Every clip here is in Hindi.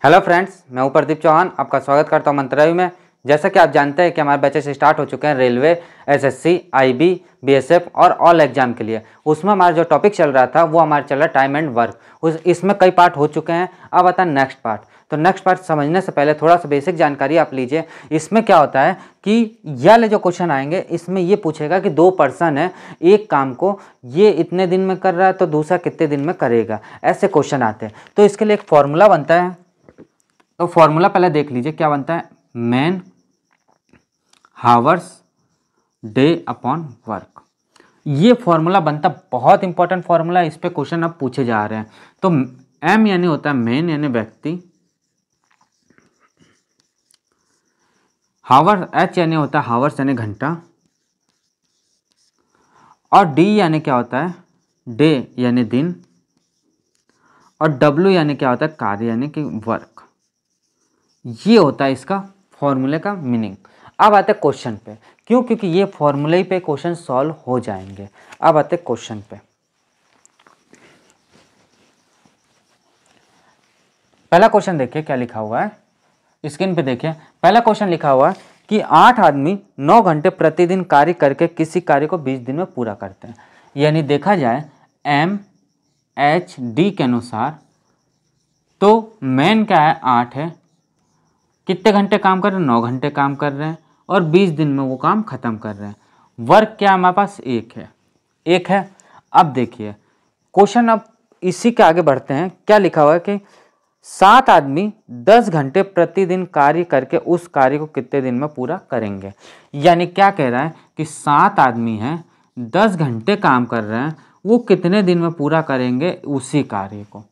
हेलो फ्रेंड्स, मैं हूं प्रदीप चौहान। आपका स्वागत करता हूं मंत्रालय में। जैसा कि आप जानते हैं कि हमारे बैचेस स्टार्ट हो चुके हैं रेलवे, एसएससी, आईबी, बीएसएफ और ऑल एग्जाम के लिए। उसमें हमारा जो टॉपिक चल रहा था वो हमारा चल रहा टाइम एंड वर्क। इसमें कई पार्ट हो चुके हैं। अब आता है नेक्स्ट पार्ट। तो नेक्स्ट पार्ट समझने से पहले थोड़ा सा बेसिक जानकारी आप लीजिए। इसमें क्या होता है कि ये वाले जो क्वेश्चन आएंगे इसमें ये पूछेगा कि दो पर्सन है, एक काम को ये इतने दिन में कर रहा है तो दूसरा कितने दिन में करेगा, ऐसे क्वेश्चन आते हैं। तो इसके लिए एक फॉर्मूला बनता है। तो फॉर्मूला पहले देख लीजिए क्या बनता है। Man hours day upon work, ये फॉर्मूला बनता, बहुत इंपॉर्टेंट फॉर्मूला। इस पे क्वेश्चन अब पूछे जा रहे हैं। तो एम यानी होता है मैन यानी व्यक्ति, हावर एच यानी होता है हावर्स यानी घंटा, और डी यानी क्या होता है डे यानी दिन, और डब्ल्यू यानी क्या होता है कार्य यानी कि वर्क। ये होता है इसका फॉर्मूले का मीनिंग। अब आते क्वेश्चन पे। क्यों? क्योंकि ये फॉर्मूले पे क्वेश्चन सॉल्व हो जाएंगे। अब आते क्वेश्चन पे। पहला क्वेश्चन देखिए क्या लिखा हुआ है, स्क्रीन पे देखिए। पहला क्वेश्चन लिखा हुआ है कि 8 आदमी 9 घंटे प्रतिदिन कार्य करके किसी कार्य को 20 दिन में पूरा करते हैं। यानी देखा जाए एम एच डी के अनुसार तो मैन क्या है 8 है, कितने घंटे काम कर रहे हैं 9 घंटे काम कर रहे हैं, और 20 दिन में वो काम खत्म कर रहे हैं। वर्क क्या हमारे पास एक है। अब देखिए क्वेश्चन, अब इसी के आगे बढ़ते हैं। क्या लिखा हुआ है कि 7 आदमी 10 घंटे प्रतिदिन कार्य करके उस कार्य को कितने दिन में पूरा करेंगे। यानी क्या कह रहा है कि 7 आदमी हैं, 10 घंटे काम कर रहे हैं, वो कितने दिन में पूरा करेंगे उसी कार्य को।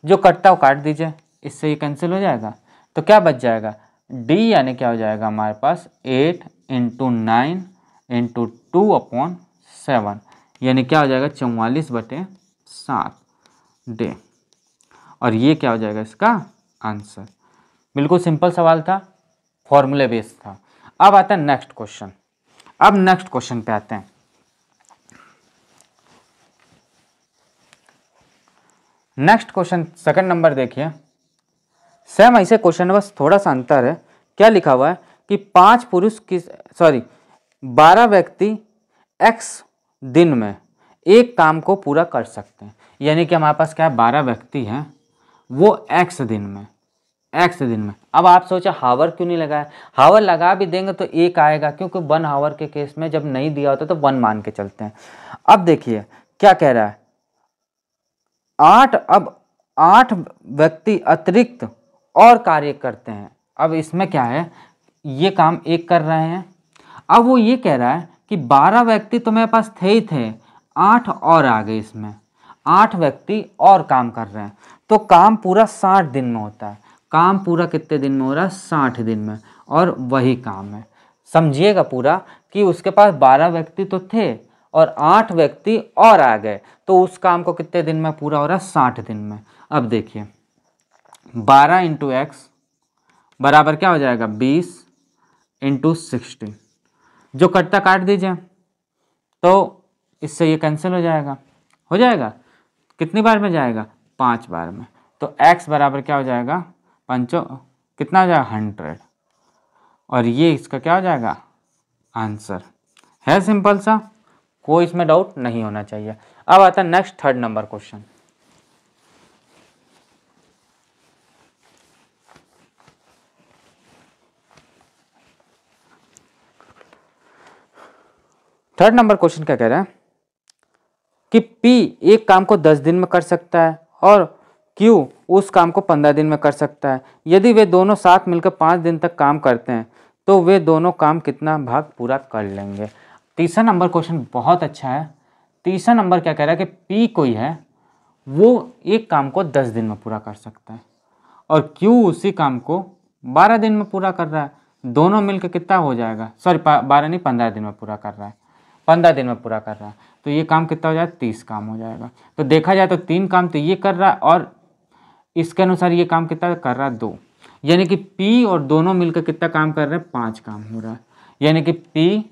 जो कटता वो काट दीजिए, इससे ये कैंसिल हो जाएगा। तो क्या बच जाएगा डी यानी क्या हो जाएगा हमारे पास 8 × 9 × 2/7, यानी क्या हो जाएगा 44/7 डे। और ये क्या हो जाएगा इसका आंसर। बिल्कुल सिंपल सवाल था, फॉर्मूले बेस्ड था। अब आता है नेक्स्ट क्वेश्चन। अब नेक्स्ट क्वेश्चन पे आते हैं। नेक्स्ट क्वेश्चन सेकंड नंबर देखिए। सेम ऐसे क्वेश्चन है, बस थोड़ा सा अंतर है। क्या लिखा हुआ है कि 12 व्यक्ति x दिन में एक काम को पूरा कर सकते हैं। यानी कि हमारे पास क्या है 12 व्यक्ति हैं, वो x दिन में। अब आप सोचा हावर क्यों नहीं लगाया। हावर लगा भी देंगे तो एक आएगा, क्योंकि 1 हावर के केस में जब नहीं दिया होता तो 1 मान के चलते हैं। अब देखिए क्या कह रहा है 8 व्यक्ति अतिरिक्त और कार्य करते हैं। अब इसमें क्या है, ये काम एक कर रहे हैं। अब वो ये कह रहा है कि 12 व्यक्ति तो मेरे पास थे ही थे, 8 और आ गए इसमें, 8 व्यक्ति और काम कर रहे हैं। तो काम पूरा 60 दिन में होता है। काम पूरा कितने दिन में हो रहा है 60 दिन में, और वही काम है। समझिएगा पूरा कि उसके पास 12 व्यक्ति तो थे और 8 व्यक्ति और आ गए, तो उस काम को कितने दिन में पूरा हो रहा है 60 दिन में। अब देखिए 12 × x बराबर क्या हो जाएगा 20 × 60। जो कटता काट दीजिए, तो इससे ये कैंसिल हो जाएगा। कितनी बार में जाएगा 5 बार में। तो x बराबर क्या हो जाएगा कितना हो जाएगा 100, और ये इसका क्या हो जाएगा आंसर है। सिंपल सा, कोई इसमें डाउट नहीं होना चाहिए। अब आता है next third number question. Third number question क्या कह रहा है कि P एक काम को 10 दिन में कर सकता है और Q उस काम को 15 दिन में कर सकता है। यदि वे दोनों साथ मिलकर 5 दिन तक काम करते हैं तो वे दोनों काम कितना भाग पूरा कर लेंगे। तीसरा नंबर क्वेश्चन बहुत अच्छा है। तीसरा नंबर क्या कह रहा है कि P कोई है, वो एक काम को 10 दिन में पूरा कर सकता है और Q उसी काम को 12 दिन में पूरा कर रहा है। दोनों मिलकर कितना हो जाएगा, 12 नहीं 15 दिन में पूरा कर रहा है। 15 दिन में पूरा कर रहा है, तो ये काम कितना हो जाएगा 30 काम हो जाएगा। तो देखा जाए तो 3 काम तो ये कर रहा है, और इसके अनुसार ये काम कितना कर रहा है 2। यानी कि P और दोनों मिलकर कितना काम कर रहे हैं 5 काम हो रहा है। यानी कि P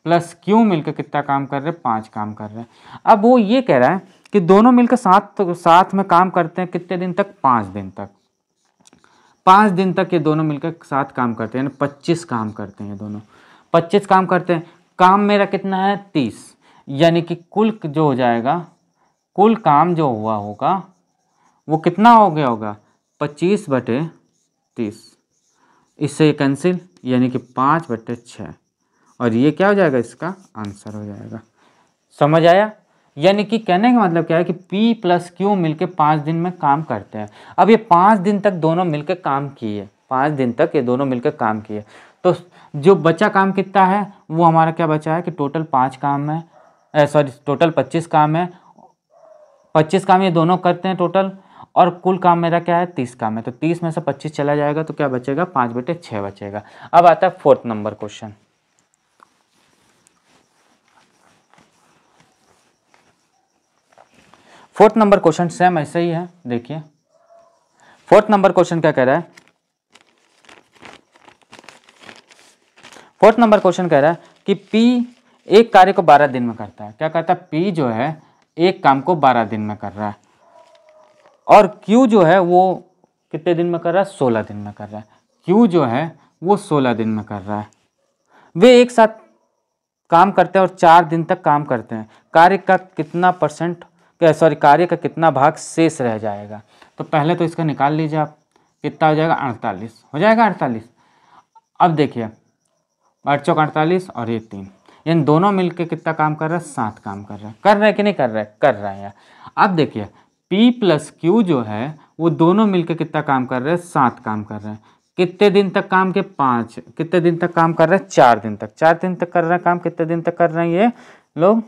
+ Q मिलकर कितना काम कर रहे हैं 5 काम कर रहे हैं। अब वो ये कह रहा है कि दोनों मिलकर साथ में काम करते हैं कितने दिन तक 5 दिन तक। 5 दिन तक ये दोनों मिलकर साथ काम करते हैं, यानी 25 काम करते हैं ये दोनों, 25 काम करते हैं। काम मेरा कितना है 30, यानी कि कुल जो हो जाएगा, कुल काम जो हुआ होगा वो कितना हो गया होगा 25/30। इससे ये कैंसिल, यानी कि 5/6, और ये क्या हो जाएगा, इसका आंसर हो जाएगा। समझ आया? यानी कि कहने का मतलब क्या है कि P प्लस Q मिलके 5 दिन में काम करते हैं। अब ये 5 दिन तक दोनों मिलकर काम किए, 5 दिन तक ये दोनों मिलकर काम किए, तो जो बचा काम कितना है वो हमारा क्या बचा है कि टोटल 5 काम है, सॉरी टोटल 25 काम है, 25 काम ये दोनों करते हैं टोटल, और कुल काम मेरा क्या है 30 काम है, तो 30 में से 25 चला जाएगा तो क्या बचेगा 5/6 बचेगा। अब आता है 4th number question. Fourth number question same ऐसा ही है, देखिए 4th नंबर क्वेश्चन क्या कह रहा है। 4th नंबर क्वेश्चन कह रहा है कि P एक कार्य को 12 दिन में करता है। क्या कहता है, P जो है एक काम को 12 दिन में कर रहा है, और Q जो है वो कितने दिन में कर रहा है, 16 दिन में कर रहा है। Q जो है वो 16 दिन में कर रहा है। वे एक साथ काम करते हैं और 4 दिन तक काम करते हैं। कार्य का कितना परसेंट, सॉरी कार्य का कितना भाग शेष रह जाएगा। तो पहले तो इसका निकाल लीजिए आप, कितना हो जाएगा 48 हो जाएगा 48। अब देखिए 8 चौक 48 और ये 3, इन दोनों मिलके कितना काम कर रहा है, 7 काम कर रहा है। कर रहा है कि नहीं कर रहा है, कर रहा है यार। अब देखिए P प्लस Q जो है वो दोनों मिलके कितना काम कर रहे हैं, 7 काम कर रहे हैं। कितने दिन तक काम के, 5। कितने दिन तक काम कर रहे हैं, 4 दिन तक। 4 दिन तक कर रहे हैं काम, कितने दिन तक कर रहे हैं ये लोग,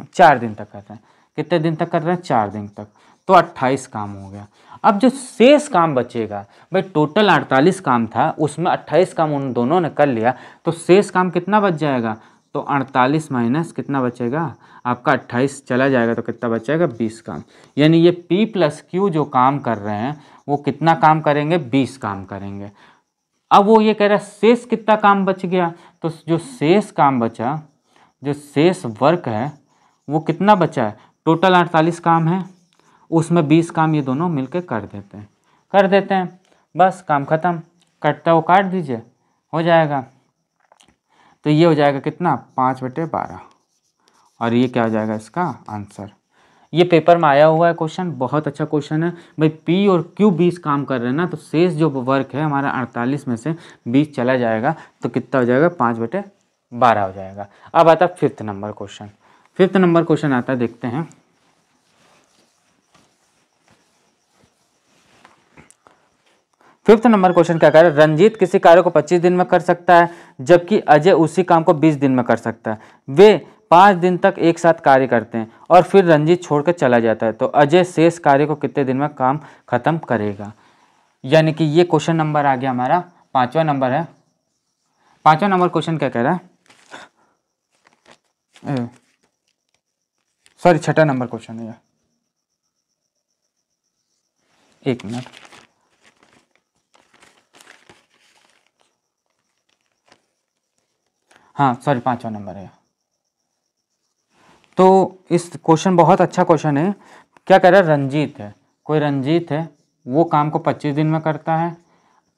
4 दिन तक कर रहे हैं। कितने दिन तक कर रहे हैं, 4 दिन तक, तो 28 काम हो गया। अब जो शेष काम बचेगा, भाई टोटल 48 काम था, उसमें 28 काम उन दोनों ने कर लिया, तो शेष काम कितना बच जाएगा, तो 48 माइनस कितना बचेगा आपका 28 चला जाएगा, तो कितना बचेगा 20 काम। यानी ये P प्लस Q जो काम कर रहे हैं वो कितना काम करेंगे, 20 काम करेंगे। अब वो ये कह रहा है शेष कितना काम बच गया, तो जो शेष काम बचा, जो शेष वर्क है वो कितना बचा है, टोटल 48 काम है, उसमें 20 काम ये दोनों मिलकर कर देते हैं, बस काम खत्म। कटता वो काट दीजिए, हो जाएगा। तो ये हो जाएगा कितना 5/12, और ये क्या हो जाएगा इसका आंसर। ये पेपर में आया हुआ है क्वेश्चन, बहुत अच्छा क्वेश्चन है भाई। P और Q 20 काम कर रहे हैं ना, तो शेष जो वर्क है हमारा 48 में से 20 चला जाएगा, तो कितना हो जाएगा 5/12 हो जाएगा। अब आता है 5th number question. 5th number question आता है, देखते हैं। 5th नंबर क्वेश्चन क्या कह रहा है, रंजीत किसी कार्य को 25 दिन में कर सकता है, जबकि अजय उसी काम को 20 दिन में कर सकता है। वे 5 दिन तक एक साथ कार्य करते हैं और फिर रंजीत छोड़कर चला जाता है, तो अजय शेष कार्य को कितने दिन में काम खत्म करेगा। यानी कि ये क्वेश्चन नंबर आ गया हमारा 5वां नंबर है। 5वां नंबर क्वेश्चन क्या कह रहा है, सॉरी 6ठा नंबर क्वेश्चन है, एक मिनट। हाँ सॉरी 5वां नंबर है। तो इस क्वेश्चन बहुत अच्छा क्वेश्चन है। क्या कह रहा है, रंजीत है, कोई रंजीत है, वो काम को 25 दिन में करता है।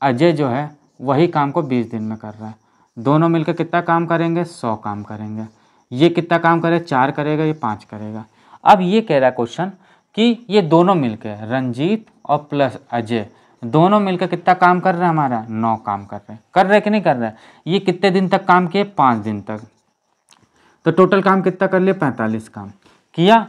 अजय जो है वही काम को 20 दिन में कर रहा है। दोनों मिलकर कितना काम करेंगे, 100 काम करेंगे। ये कितना काम करे, 4 करेगा, ये 5 करेगा। अब ये कह रहा है क्वेश्चन कि ये दोनों मिलकर रंजीत और प्लस अजय दोनों मिलकर कितना काम कर रहे हैं, हमारा 9 काम कर रहे कि नहीं कर रहे हैं। ये कितने दिन तक काम किए, 5 दिन तक, तो टोटल काम कितना कर लिए, 45 काम किया।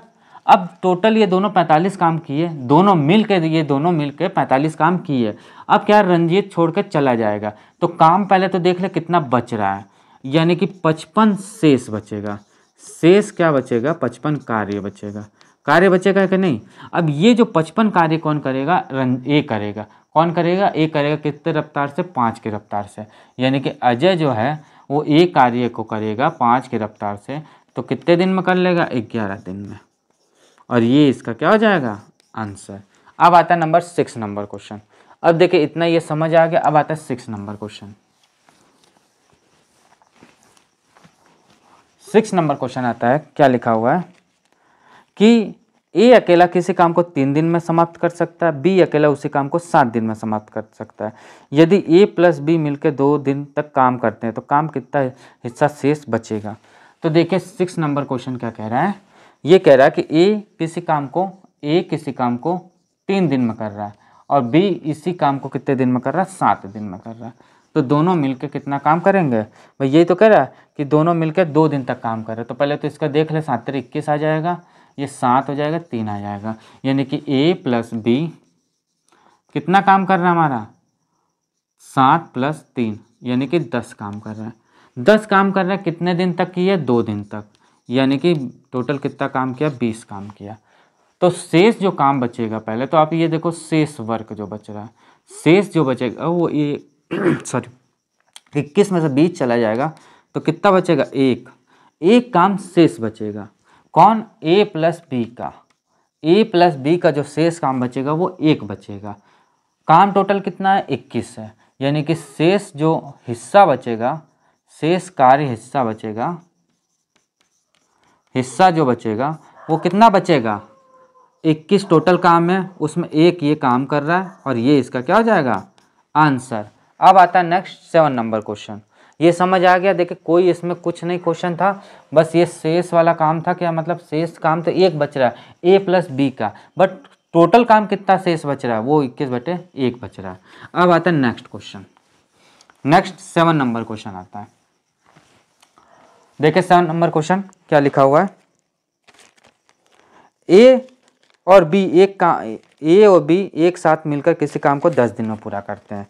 अब टोटल ये दोनों 45 काम किए, दोनों मिलकर ये दोनों मिलकर 45 काम किए। अब क्या रंजीत छोड़कर चला जाएगा, तो काम पहले तो देख ले कितना बच रहा है, यानी कि 55 शेष बचेगा। शेष क्या बचेगा, 55 कार्य बचेगा। कार्य बचेगा कि नहीं। अब ये जो 55 कार्य कौन करेगा, ए करेगा। कौन करेगा, ए करेगा। कितने रफ्तार से, 5 की रफ्तार से। यानी कि अजय जो है वो एक कार्य को करेगा 5 की रफ्तार से, तो कितने दिन में कर लेगा, 11 दिन में। और ये इसका क्या हो जाएगा, आंसर। अब आता है नंबर 6 नंबर क्वेश्चन। अब देखिए इतना ये समझ आ गया। अब आता है 6 नंबर क्वेश्चन। 6 नंबर क्वेश्चन आता है, क्या लिखा हुआ है कि ए अकेला किसी काम को 3 दिन में समाप्त कर सकता है, बी अकेला उसी काम को 7 दिन में समाप्त कर सकता है। यदि ए प्लस बी मिलकर 2 दिन तक काम करते हैं तो काम कितना हिस्सा शेष बचेगा। तो देखिए 6 नंबर क्वेश्चन क्या कह रहा है, ये कह रहा है कि ए किसी काम को 3 दिन में कर रहा है और बी इसी काम को कितने दिन में कर रहा है, 7 दिन में कर रहा है। तो दोनों मिलकर कितना काम करेंगे भाई, यही तो कह रहा है कि दोनों मिलकर 2 दिन तक काम कर रहे हैं। तो पहले तो इसका देख ले, 7 × 21 आ जाएगा, ये 7 हो जाएगा, 3 आ जाएगा, यानी कि ए प्लस बी कितना काम कर रहा है हमारा, 7 + 3 यानी कि 10 काम कर रहा है। 10 काम कर रहा है, कितने दिन तक किए, 2 दिन तक, यानी कि टोटल कितना काम किया, 20 काम किया। तो शेष जो काम बचेगा, पहले तो आप ये देखो शेष वर्क जो बच रहा है, शेष जो बचेगा वो ये सॉरी 21 में से 20 चला जाएगा तो कितना बचेगा, एक काम शेष बचेगा। कौन, ए प्लस बी का जो शेष काम बचेगा वो 1 बचेगा। काम टोटल कितना है, 21 है, यानी कि शेष जो हिस्सा बचेगा, शेष कार्य हिस्सा बचेगा, हिस्सा जो बचेगा वो कितना बचेगा, 21 टोटल काम है, उसमें 1 ये काम कर रहा है और ये इसका क्या हो जाएगा, आंसर। अब आता है नेक्स्ट 7 नंबर क्वेश्चन। ये समझ आ गया, देखिए कोई इसमें कुछ नहीं क्वेश्चन था, बस ये शेष वाला काम था। क्या मतलब, शेष काम तो 1 बच रहा है ए प्लस बी का, बट टोटल काम कितना शेष बच रहा है, वो 21/1 बच रहा है। अब आता है next question, next 7 number question आता है। देखिए 7 नंबर क्वेश्चन क्या लिखा हुआ है, ए और बी एक साथ मिलकर किसी काम को 10 दिन में पूरा करते हैं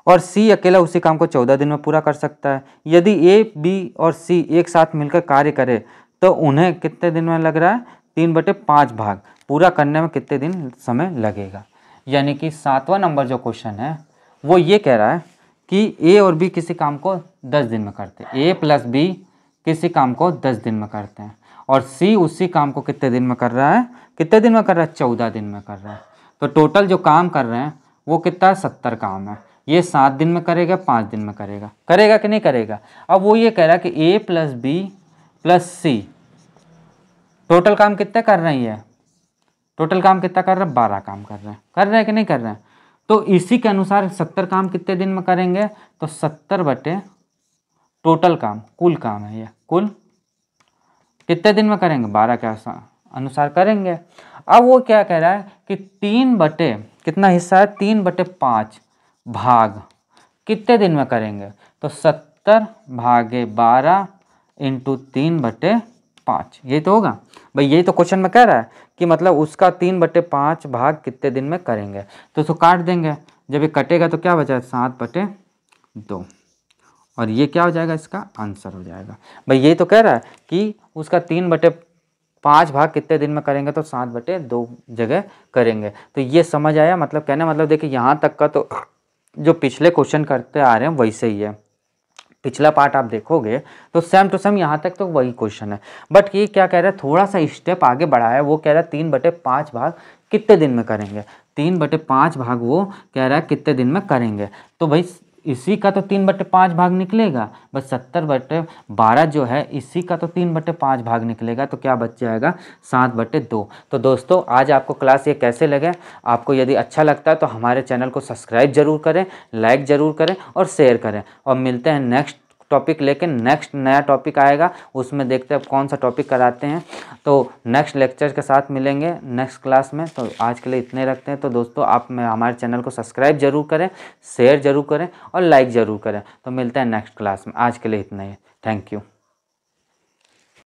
और सी अकेला उसी काम को 14 दिन में पूरा कर सकता है। यदि ए, बी और सी एक साथ मिलकर कार्य करे तो उन्हें कितने दिन में लग रहा है, 3/5 भाग पूरा करने में कितने दिन समय लगेगा। यानी कि 7वां नंबर जो क्वेश्चन है वो ये कह रहा है कि ए और बी किसी काम को 10 दिन में करते हैं, ए प्लस बी किसी काम को 10 दिन में करते हैं और सी उसी काम को कितने दिन में कर रहा है, 14 दिन में कर रहा है। तो टोटल जो काम कर रहे हैं वो कितना है, 70 काम है। ये 7 दिन में करेगा, 5 दिन में करेगा कि नहीं करेगा। अब वो ये कह रहा है कि ए प्लस बी प्लस सी टोटल काम कितने कर रही है, टोटल काम कितना कर रहा है, 12 काम कर रहे हैं कि नहीं कर रहे हैं। तो इसी के अनुसार 70 काम कितने दिन में करेंगे, तो 70 टोटल काम, कुल काम है ये, कुल कितने दिन में करेंगे, 12 के अनुसार करेंगे। अब वो क्या कह रहा है कि 3 कितना हिस्सा है, 3/5 भाग कितने दिन में करेंगे, तो 70/12 × 3/5, यही तो होगा भाई। यही तो क्वेश्चन में कह रहा है कि मतलब उसका 3/5 भाग कितने दिन में करेंगे। तो उसको काट देंगे, जब ये कटेगा तो क्या बचा, 7/2 और ये क्या हो जाएगा, इसका आंसर हो जाएगा। भाई यही तो कह रहा है कि उसका 3/5 भाग कितने दिन में करेंगे, तो 7/2 जगह करेंगे। तो ये समझ आया, मतलब कहने मतलब देखिए यहाँ तक का तो जो पिछले क्वेश्चन करते आ रहे हैं वैसे ही है। पिछला पार्ट आप देखोगे तो सेम टू सेम यहाँ तक तो वही क्वेश्चन है, बट ये क्या कह रहा है, थोड़ा सा स्टेप आगे बढ़ाया है। वो कह रहा है 3/5 भाग कितने दिन में करेंगे, 3/5 भाग वो कह रहा है कितने दिन में करेंगे। तो भाई इसी का तो 3/5 भाग निकलेगा, बस 70/12 जो है इसी का तो 3/5 भाग निकलेगा, तो क्या बच जाएगा, 7/2। तो दोस्तों आज आपको क्लास ये कैसे लगे, आपको यदि अच्छा लगता है तो हमारे चैनल को सब्सक्राइब जरूर करें, लाइक ज़रूर करें और शेयर करें। और मिलते हैं नेक्स्ट टॉपिक लेके, नेक्स्ट नया टॉपिक आएगा, उसमें देखते हैं कौन सा टॉपिक कराते हैं। तो नेक्स्ट लेक्चर के साथ मिलेंगे नेक्स्ट क्लास में। तो आज के लिए इतने रखते हैं। तो दोस्तों आप हमारे चैनल को सब्सक्राइब जरूर करें, शेयर जरूर करें और लाइक ज़रूर करें। तो मिलते हैं नेक्स्ट क्लास में, आज के लिए इतना ही, थैंक यू।